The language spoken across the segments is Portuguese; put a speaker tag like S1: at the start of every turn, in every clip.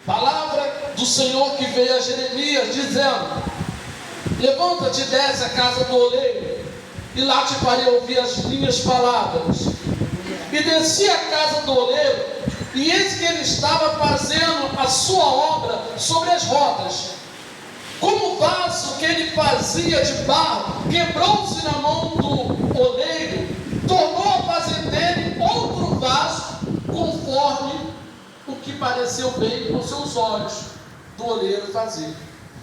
S1: Palavra do Senhor que veio a Jeremias, dizendo: levanta-te e desce a casa do oleiro, e lá te farei ouvir as minhas palavras. E desci à casa do oleiro, e eis que ele estava fazendo a sua obra sobre as rodas. Como o vaso que ele fazia de barro quebrou-se na mão do oleiro, tornou a fazer dele outro vaso, conforme o que pareceu bem com seus olhos do oleiro fazer.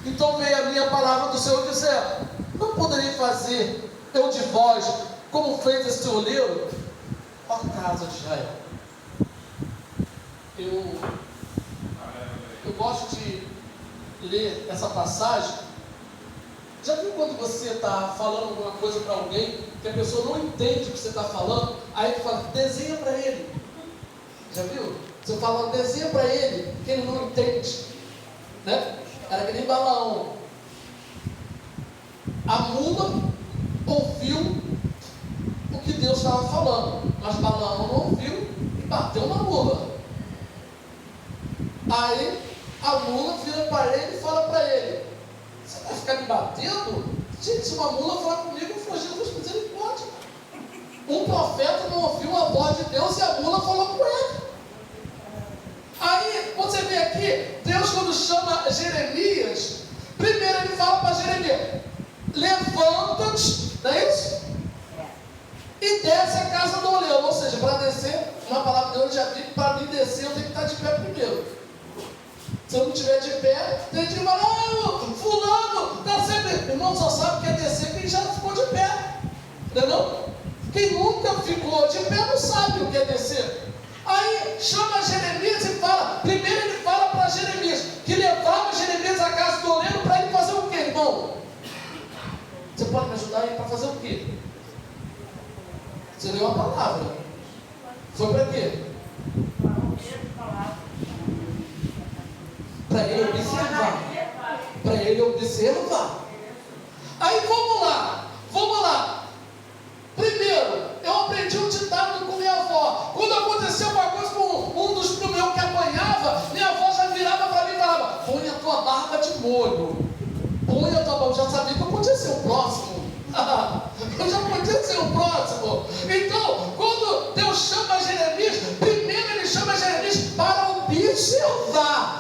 S1: Então veio a minha palavra do Senhor dizendo: não poderei fazer eu de vós como fez este oleiro, ó casa de Israel. Eu gosto de ler essa passagem. Já viu quando você está falando alguma coisa para alguém que a pessoa não entende o que você está falando, aí tu fala, desenha para ele? Já viu? Você fala, desenha para ele, que ele não entende, né? Era que nem Balaão. A mula ouviu o que Deus estava falando, mas Balaão não ouviu e bateu na mula. Aí a mula vira para ele e fala para ele: você vai ficar me batendo? Gente, se uma mula falar comigo, eu falo, Jesus, misericórdia. Um profeta não ouviu a voz de Deus e a mula falou com ele. Aí você vê aqui, Deus quando chama Jeremias, primeiro ele fala para Jeremias: levanta-te, não é isso? E desce a casa do oleiro. Ou seja, para descer, na palavra de Deus já vi, para mim descer eu tenho que estar de pé primeiro. Se eu não estiver de pé, tem que falar, fulano, está sempre. Irmão, só sabe que é descer quem já ficou de pé. Entendeu? Quem nunca ficou de pé não sabe o que é descer. Aí chama Jeremias e fala, primeiro ele fala para Jeremias, que levava Jeremias à casa do oleiro para ele fazer o quê, irmão? Você pode me ajudar aí para fazer o quê? Você leu a palavra. Foi para quê? Para ele observar. Para ele observar. Aí vamos lá. Primeiro, eu aprendi um ditado com minha avó. Quando aconteceu uma coisa com um dos meus que apanhava, minha avó já virava para mim e falava: põe a tua barba de molho. Põe a tua barba. Eu já sabia que aconteceu o próximo. Já aconteceu o próximo. Então, quando Deus chama Jeremias, primeiro ele chama Jeremias para observar.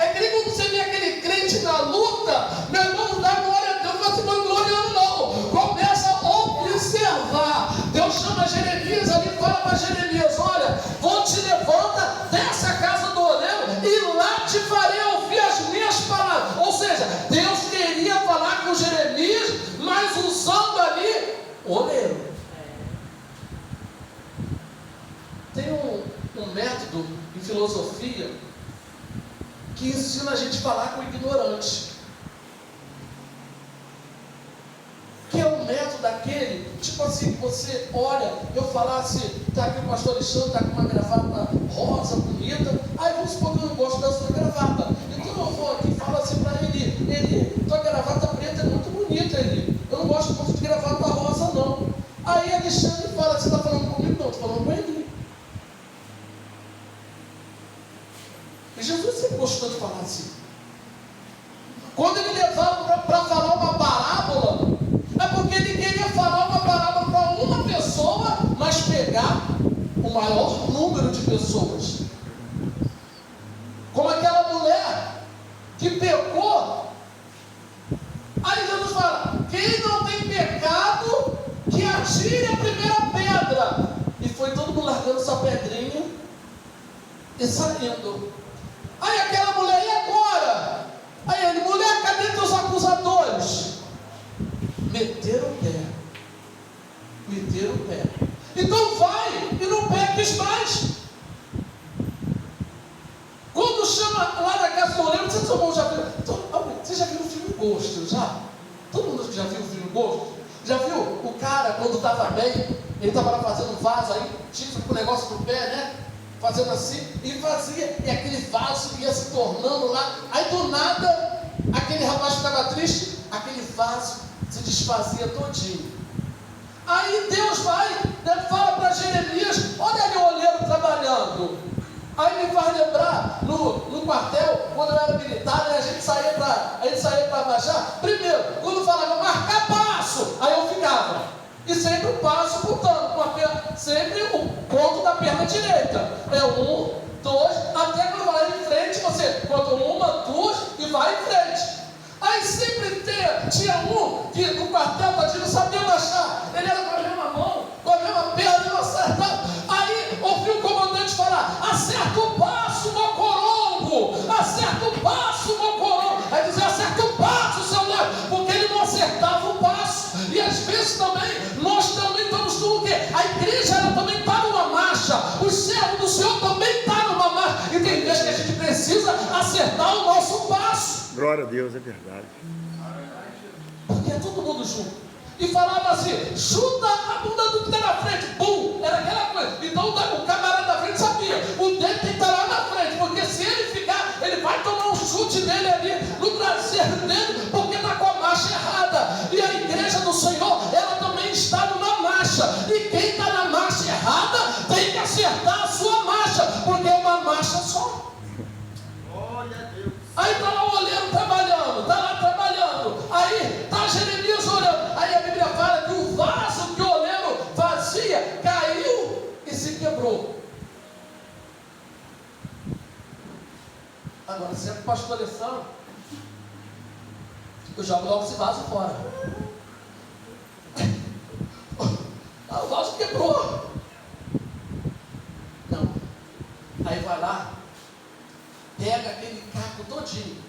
S1: É que nem quando você vê aquele crente na luta, meu irmão, não dá glória a Deus, não vai se vangloriando não. Começa a observar. Deus chama Jeremias ali e fala para Jeremias: olha, vou te levanta dessa casa do oleiro e lá te farei ouvir as minhas palavras. Ou seja, Deus queria falar com Jeremias, mas usando ali o oleiro. Tem um método em filosofia que ensina a gente a falar com o ignorante, que é um método daquele, tipo assim, você olha, eu falasse, está aqui o pastor Alexandre, está com uma gravata rosa, bonita, aí vamos supor que eu não gosto da sua gravata, então eu vou aqui e falo assim para ele, tua gravata preta é muito bonita, eu não gosto muito de gravata rosa não. Aí Alexandre fala: você está falando comigo? Não, estou falando com ele. E Jesus sempre gostou de falar assim. Quando ele levava para falar uma parábola, é porque ele queria falar uma parábola para uma pessoa, mas pegar o maior número de pessoas. Como aquela mulher que pecou. Aí Jesus fala: quem não tem pecado, que atire a primeira pedra. E foi todo mundo largando sua pedrinha e saindo. Aí aquela mulher: e agora? Aí ele: mulher, cadê teus acusadores? Meteram o pé. Então vai e não peques mais. Quando chama lá na casa do oleiro, você já viu o filme Ghost? Já? Todo mundo já viu o filme Ghost? Já viu o cara quando estava bem, ele estava lá fazendo um vaso, aí tinha com o negócio no pé, né? Fazendo assim, e fazia, e aquele vaso ia se tornando lá, aí do nada, aquele rapaz ficava triste, aquele vaso se desfazia todinho. Aí Deus vai, né, fala para Jeremias: olha ali o oleiro trabalhando, Aí me faz lembrar, no quartel, quando eu era militar, né, a gente saía para marchar. Primeiro, quando falava marcar passo, aí eu ficava. E sempre o passo botando, com a perna, sempre o ponto da perna direita. É 1, 2, até quando vai em frente, você conta 1, 2 e vai em frente. Aí sempre tinha um que no quartel não sabia marchar. Ele era com a mesma mão, com a mesma perna, e não acertava. Aí ouvi o comandante falar: acerta o passo, mocorongo! Acerta o passo, mocorongo! Aí dizia: acerta o passo, seu Deus! Porque ele não acertava o passo. E às vezes também, nós também estamos tudo o quê? A igreja ela também está numa marcha. O servo do Senhor também está numa marcha. E tem vezes que a gente precisa acertar o nosso passo.
S2: Glória a Deus, é verdade.
S1: Porque é todo mundo junto. E falava assim: chuta a bunda do que está na frente. Bum! Era aquela coisa. Então o camarada da frente sabia: o dele tem que estar lá na frente. Porque se ele ficar, ele vai tomar um chute nele ali no traseiro dele, porque está com a marcha errada. E a igreja do Senhor, ela também está numa marcha. E quem está na marcha errada tem que acertar a sua marcha, porque é uma marcha só. Aí está lá o oleiro trabalhando, está lá trabalhando. Aí está Jeremias orando. Aí a Bíblia fala que o vaso que o oleiro fazia caiu e se quebrou. Agora, se é para pastor Alessandro, eu jogo logo esse vaso fora. Ah, o vaso quebrou. Não. Aí vai lá, pega aquele caco todinho,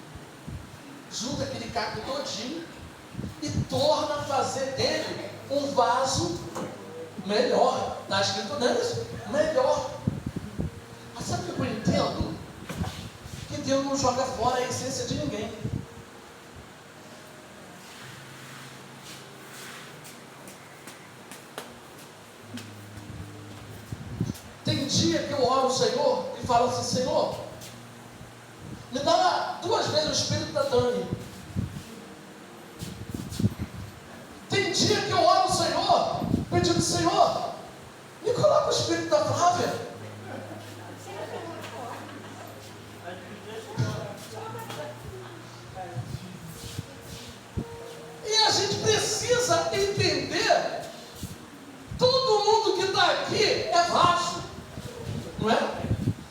S1: junta aquele caco todinho e torna a fazer dele um vaso melhor. Está escrito neles, melhor. Mas sabe o que eu entendo? Que Deus não joga fora a essência de ninguém. Tem dia que eu oro ao Senhor e falo assim: Senhor, me dá 2 vezes o espírito da Dani. Tem dia que eu oro ao Senhor, pedindo: Senhor, me coloca o espírito da Flávia. E a gente precisa entender: todo mundo que está aqui é vaso, não é?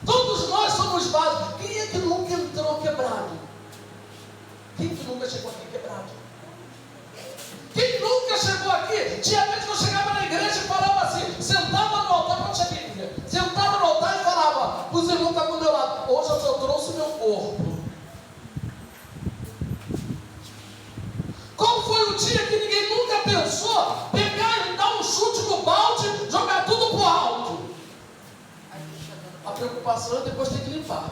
S1: Todos nós somos vasos. Quem é que nunca entrou quebrado? Quem que nunca chegou aqui quebrado? Quem nunca chegou aqui? Tinha vez que eu chegava na igreja e falava assim, sentava no altar, quando cheguei a igreja, sentava no altar e falava: os irmãos estão do meu lado, hoje eu só trouxe o meu corpo. Qual foi o dia que ninguém nunca pensou pegar e dar um chute no balde, jogar tudo pro alto? A preocupação é depois ter que limpar.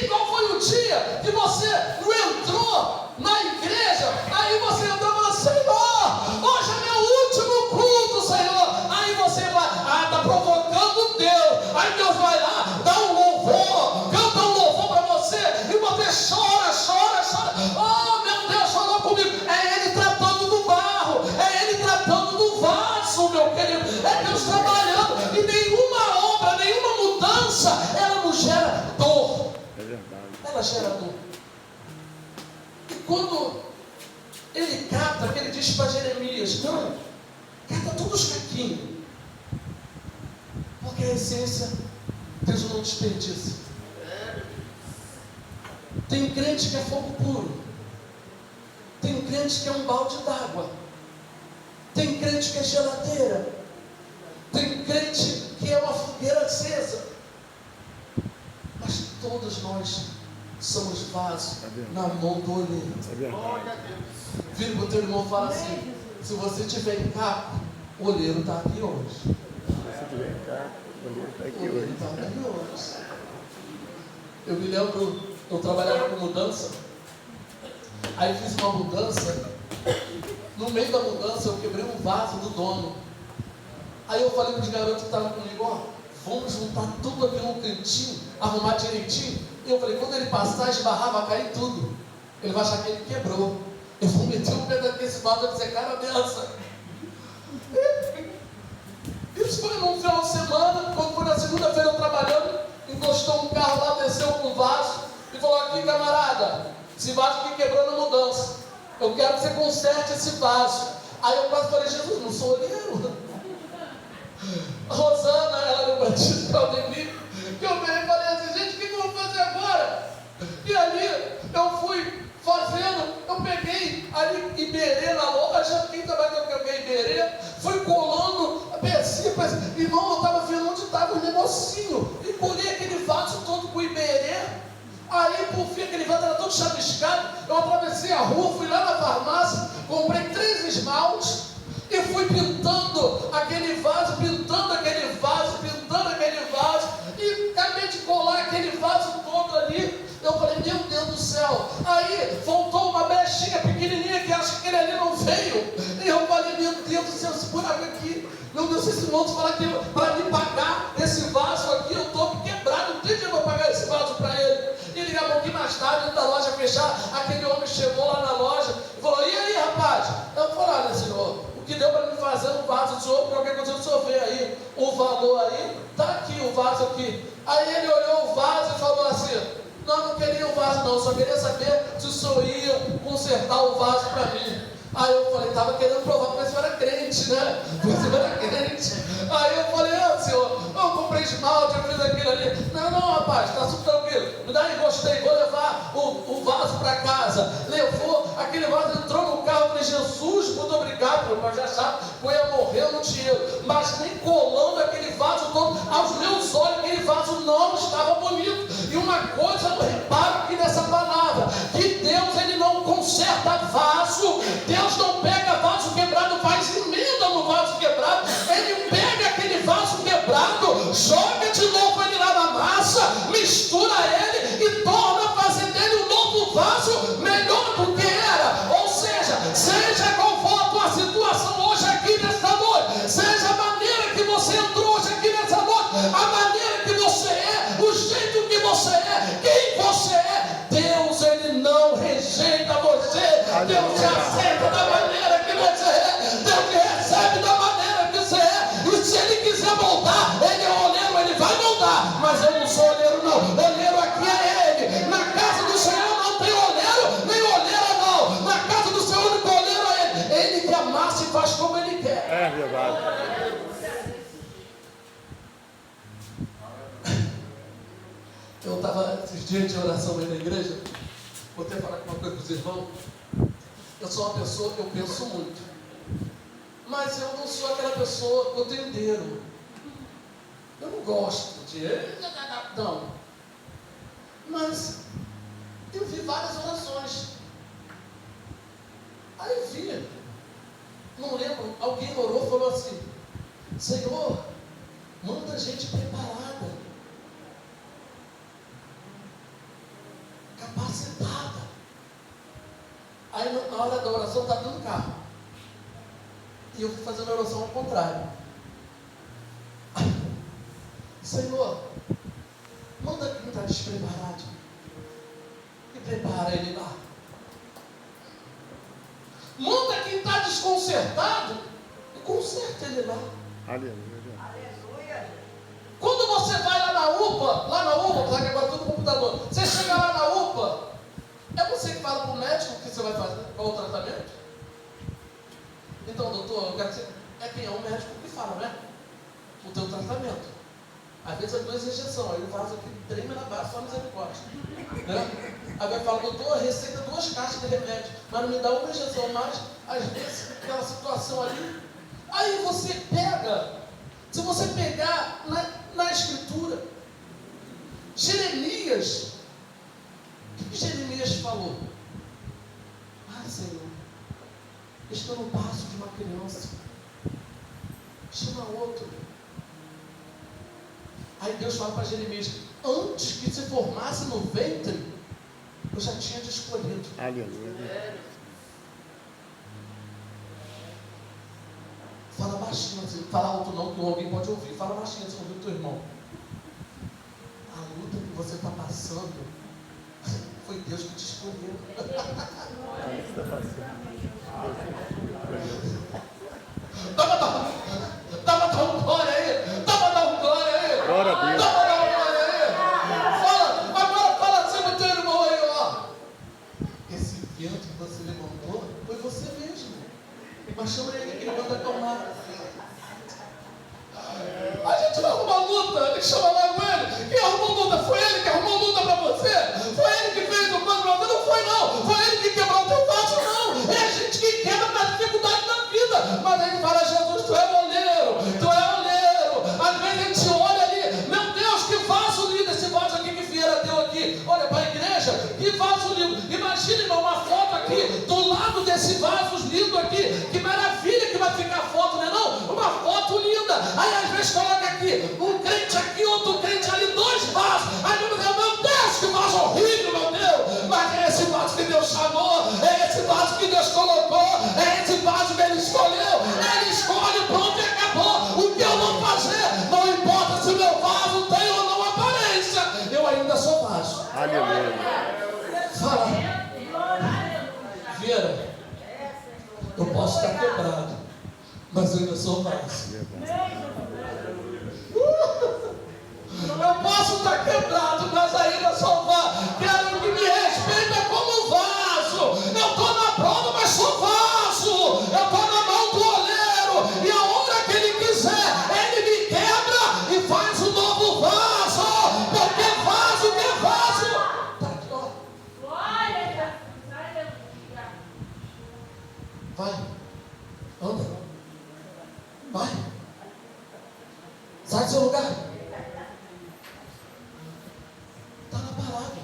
S1: Qual foi o dia que você não entrou na igreja, aí você entrou e falou: Senhor, hoje é meu último culto, Senhor. Aí você vai, está provocando Deus. Aí Deus vai lá, dá um louvor, canta um louvor para você, e você chora, chora, chora. Oh, meu Deus, chorou comigo. É Ele tratando do barro, é Ele tratando do vaso, meu querido. É Deus trabalhando, e nenhuma obra, nenhuma mudança, ela nos gera dor. Ela gera dor. E quando ele cata, que ele diz para Jeremias: não, cata todos os caquinhos, porque a essência Deus não desperdiça. Tem crente que é fogo puro, tem crente que é um balde d'água, tem crente que é geladeira, tem crente que é uma fogueira acesa. Mas todos nós somos vasos na mão do oleiro. Vira para o teu irmão e fala assim: se você tiver em caco, o oleiro está aqui hoje.
S2: Se você tiver em caco, o oleiro está aqui hoje.
S1: Está aqui hoje. Eu me lembro, eu trabalhava com mudança, aí fiz uma mudança. No meio da mudança eu quebrei um vaso do dono. Aí eu falei para os garotos que estavam comigo: ó, vamos juntar tudo aqui num cantinho, arrumar direitinho. E eu falei: quando ele passar, esbarrar, vai cair tudo. Ele vai achar que ele quebrou. Eu vou meter um pedaço desse vaso e dizer: cara, benção. Isso foi num final de semana, quando foi na segunda-feira eu trabalhando, encostou um carro lá, desceu com um vaso e falou: aqui, camarada, esse vaso aqui quebrou na mudança, eu quero que você conserte esse vaso. Aí eu quase falei: Jesus, não sou olheiro. A Rosana, ela me batizou para o Demir, que eu veio e falei assim: gente, o que eu vou fazer agora? E ali eu fui fazendo, eu peguei ali Iberê na loja, quem trabalha com eu Iberê, fui colando a pecinha, irmão, eu estava vendo onde estava o negocinho, e colei aquele vaso todo com Iberê. Aí, por fim, aquele vaso era todo chapiscado. Eu atravessei a rua, fui lá na farmácia, comprei 3 esmaltes e fui pintando aquele vaso, e acabei de colar aquele vaso todo ali. Eu falei: meu Deus do céu. Aí voltou uma bechinha pequenininha que acha que aquele ali não veio. E eu falei: meu Deus do céu, esse buraco aqui, meu Deus, esse monte fala que para me pagar esse vaso aqui, eu estou quebrado, não tem dinheiro para pagar esse vaso para ele. E ligar um pouquinho mais tarde, dentro da loja fechar, aquele homem chegou lá na loja e falou: e aí, rapaz? Eu falei: olha, senhor, o que deu para me fazer no vaso do senhor, qualquer coisa o senhor vê aí, o valor aí, está aqui o vaso aqui. Aí ele olhou o vaso e falou assim: não queria o vaso não, só queria saber se o senhor ia consertar o vaso para mim. Aí eu falei: estava querendo provar que você era crente, né? Você era crente. Aí eu falei: senhor, eu comprei esmalte, eu fiz aquilo ali. Não, rapaz, está tudo tranquilo. Me dá aí, gostei, vou levar o vaso para casa. Levou, aquele vaso entrou no carro. Eu falei: Jesus, muito obrigado, meu pai já sabe que eu ia morrer no dinheiro. Mas nem colando aquele vaso todo, aos meus olhos, aquele vaso não estava bonito. E uma coisa eu reparo aqui nessa palavra, que Deus, ele não conserta vaso. Deus não pega vaso quebrado, faz emenda no vaso quebrado. Ele pega aquele vaso quebrado, joga de novo ele lá na massa, mistura ele e torna a fazer dele um novo vaso melhor do que era. Ou seja qual for a tua situação hoje aqui nessa noite, seja a maneira que você entrou hoje aqui nessa noite, a maneira que você é, o jeito que você é, quem você é, Deus, ele não rejeita você. Deus te aceita da maneira que você é, Deus te recebe da maneira que você é. E se ele quiser moldar, ele é oleiro, ele vai moldar. Mas eu não sou oleiro não, oleiro aqui é ele. Na casa do Senhor não tem oleiro, nem oleira não. Na casa do Senhor o único oleiro é ele. Ele que amassa e faz como ele quer.
S2: É verdade.
S1: Eu estava esses dias de oração aí na igreja, vou até falar uma coisa com os irmãos. Eu sou uma pessoa que eu penso muito, mas eu não sou aquela pessoa cotendeiro. Eu não gosto de... não. Mas eu vi várias orações. Aí vi, não lembro, alguém orou e falou assim: Senhor, manda gente preparada, capacitada. Aí na hora da oração está dentro do carro, e eu fui fazendo a oração ao contrário. Senhor, manda quem está despreparado e prepara ele lá. Manda quem está desconcertado e conserta ele lá.
S2: Aleluia.
S1: Quando você vai lá na UPA, sabe que agora é tudo computador, você chega lá na UPA, é você que fala para o médico o que você vai fazer, qual o tratamento? Então, doutor, eu quero que você... é quem é o médico que fala, né? O teu tratamento. Às vezes é 2 injeções, aí o vaso aqui treme na base, só misericórdia. Né? Aí vai falar: doutor, receita 2 caixas de remédio, mas não me dá uma injeção mais. Às vezes, aquela situação ali. Aí você pega, se você pegar na escritura, Jeremias, o que Jeremias falou? Senhor, estou no passo de uma criança, chama outro. Aí Deus fala para Jeremias: antes que se formasse no ventre, eu já tinha te escolhido.
S2: Aleluia.
S1: Fala baixinho, assim, fala alto não, que alguém pode ouvir. Fala baixinho, assim, ouvir o teu irmão. A luta que você está passando, foi Deus que te escolheu. Dá uma glória aí. aqui, olha para a igreja, que vaso lindo. Imagina, irmão, uma foto aqui, do lado desse vaso lindo aqui, que maravilha que vai ficar a foto, não é não? Uma foto linda. Aí às vezes coloca aqui, um crente aqui, outro crente ali, 2 vasos. Aí meu Deus, que vaso horrível, meu Deus. Mas é esse vaso que Deus chamou, é esse vaso que Deus colocou, é esse vaso que Ele escolheu. Ele escolhe, pronto, e acabou. O que eu vou fazer? Não importa se o meu vaso tem ou não aparência, eu ainda sou vaso.
S2: Aleluia.
S1: Fala, Vieira, eu posso estar quebrado, mas eu ainda sou vaso. Eu posso estar quebrado, mas ainda sou vaso. Quero que me respeita como vaso. Eu estou na prova, mas sou vaso. Eu estou na mão do oleiro, e a hora que Ele quiser, Ele me quebra e faz um novo vaso. Porque vaso que é vaso. Tá aqui, ó. Vai, anda, vai, sai do seu lugar. Está na parada.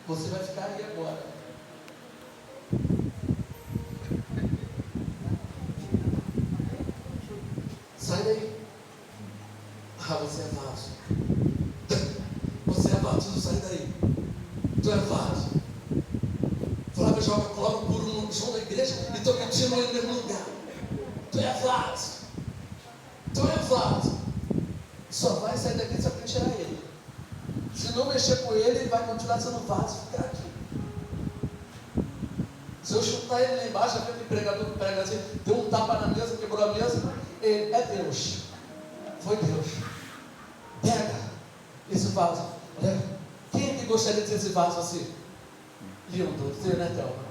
S1: Você vai ficar aí agora. Sai daí. Ah, você é vaso. Você é vaso, sai daí. Tu é vaso. Flávio joga cloro puro no chão da igreja e tu continua no mesmo lugar. Tu é vaso. Tu é vaso. Só vai sair daqui se alguém tirar ele. Se não mexer com ele, ele vai continuar sendo vaso. Ficar aqui. Se eu chutar ele lá embaixo, aquele pregador que prega assim, deu um tapa na mesa, quebrou a mesa, ele é Deus. Foi Deus. Pega esse vaso. Olha, quem é que gostaria de ter esse vaso assim? Lindo, você, né, Thelma?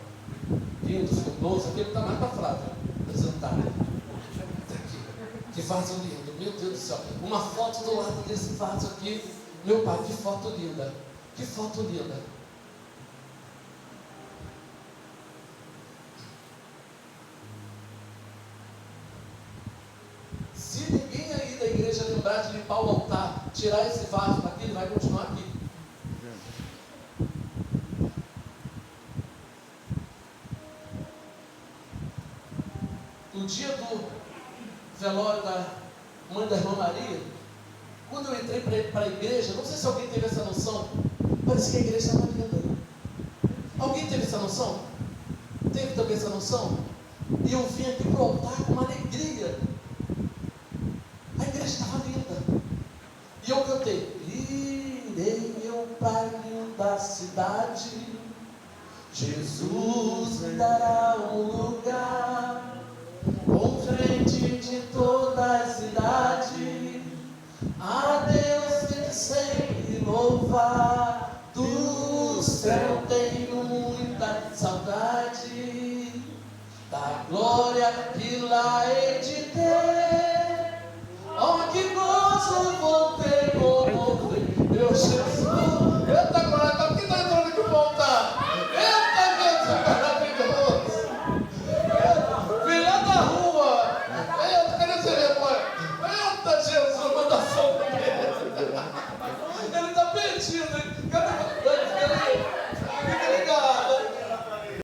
S1: Lindo, formoso, aquele está mais para Flávia apresentar. Está aqui. Que vaso lindo, meu Deus do céu. Uma foto do lado desse vaso aqui. Meu pai, que foto linda. Que foto linda. Se ninguém aí da igreja lembrar de limpar o altar, tirar esse vaso daqui, ele vai continuar aqui. No dia do velório da mãe da irmã Maria, quando eu entrei para a igreja, não sei se alguém teve essa noção, parece que a igreja estava linda. Alguém teve essa noção? Teve também essa noção? E eu vim aqui para o altar com uma alegria. A igreja estava linda. E eu cantei: irei eu para a linda cidade, Jesus me dará um lugar, com frente de toda a cidade, a Deus que sempre louvar. Do céu tenho muita saudade, da glória que lá hei de